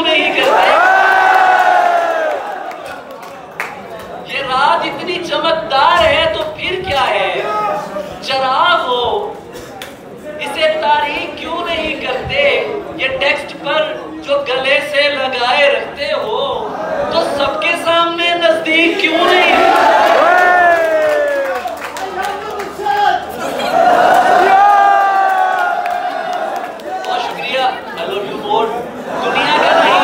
क्यों नहीं करते? ये रात इतनी चमकदार है तो फिर क्या है? चराग हो, इसे तारीख क्यों नहीं करते? ये टेक्स्ट पर जो गले से लगाए रखते हो तो सबके सामने नजदीक क्यों नहीं? बहुत शुक्रिया, I love you more। दुनिया का नहीं,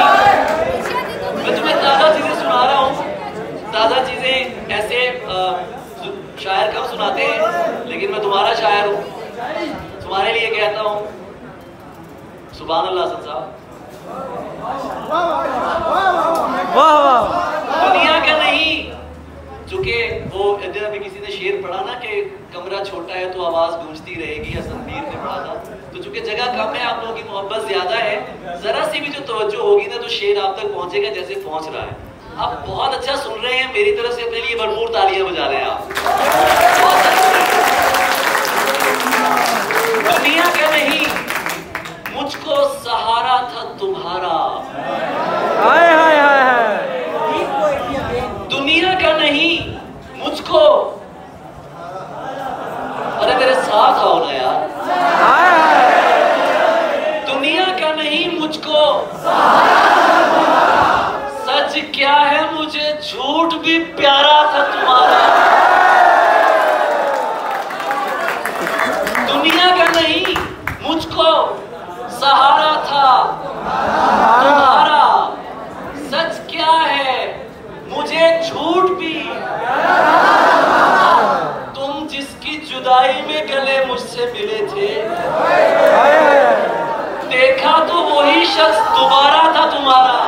मैं तुम्हें ताज़ा चीजें सुना रहा हूँ। ताज़ा चीजें ऐसे शायर कम सुनाते हैं, लेकिन मैं तुम्हारा शायर हूँ, तुम्हारे लिए कहता हूँ। सुभान अल्लाह हसन साहब। दुनिया का नहीं, चूंकि वो अभी किसी ने शेर पढ़ा ना कि कमरा छोटा है तो आवाज गूंजती रहेगी, हसन मीर ने पढ़ा था। तो चूंकि जगह कम है, आप लोगों की मोहब्बत ज्यादा है, जरा सी भी जो तवज्जो होगी ना तो शेर आप तक पहुंचेगा जैसे पहुंच रहा है। आप बहुत अच्छा सुन रहे हैं, मेरी तरफ से अपने लिए भरपूर तालियां बजा रहे हैं आप। दुनिया का नहीं, मुझको सहारा था तुम्हारा। हाय हाय हाय हाय। दुनिया का नहीं, मुझको, अरे मेरे साथ आओ ना यार। हाय हाय। दुनिया का नहीं, मुझको सच क्या है, मुझे झूठ भी प्यारा था तुम्हारा। दुनिया का नहीं, मुझको सहारा था तुम्हारा। सच क्या है, मुझे झूठ भी। तुम जिसकी जुदाई में गले मुझसे मिले थे, देखा तो वही शख्स दोबारा था तुम्हारा।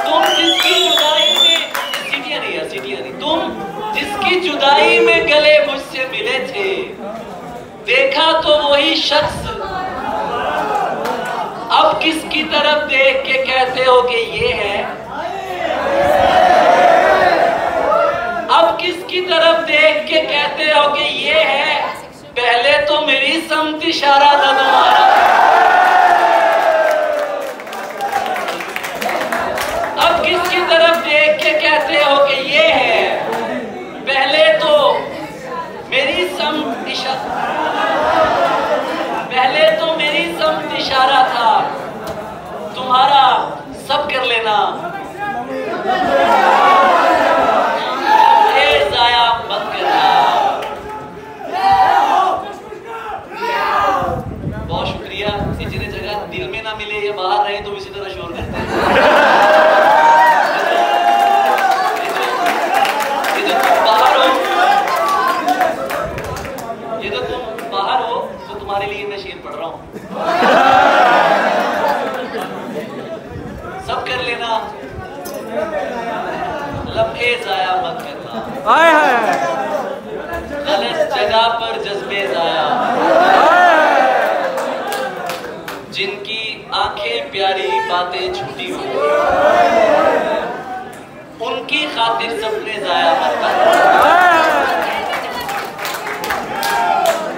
तुम जिसकी जुदाई में, सीटियां नहीं यार, सीटियां नहीं। तुम जिसकी जुदाई में गले मुझसे मिले थे, देखा तो वही शख्स। अब किसकी तरफ देख के कहते हो कि ये है? अब किसकी तरफ देख के कहते हो कि ये है? पहले तो मेरी समत इशारा था तुम्हारा। अब किसकी तरफ देख के कहते हो कि ये है? पहले तो मेरी समत इशारा, पहले तो मेरी समत इशारा था तुम्हारा। सब कर लेना, जाया मत करना। बहुत शुक्रिया। जिन्हें जगह दिल में ना मिले या बाहर रहे तो इसी तरह शोर करते हैं। ये जो तुम बाहर हो, ये जो तुम बाहर हो तो तुम्हारे लिए मैं शेर पढ़ रहा हूँ। सब कर लेना, लम्हे जाया मत करना। हाय हाय। गलत जगह पर जज्बे जाया। जिनकी आंखें प्यारी बातें झूठी हो, उनकी खातिर सपने जाया मत करना।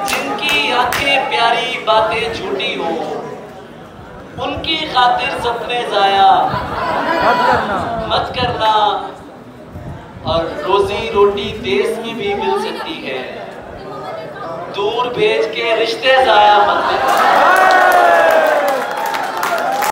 जिनकी आंखें प्यारी बातें झूठी हो, उनकी खातिर सपने जाया मत करना। और रोजी रोटी देश में भी मिल सकती है, दूर भेज के रिश्ते जाया मत करना।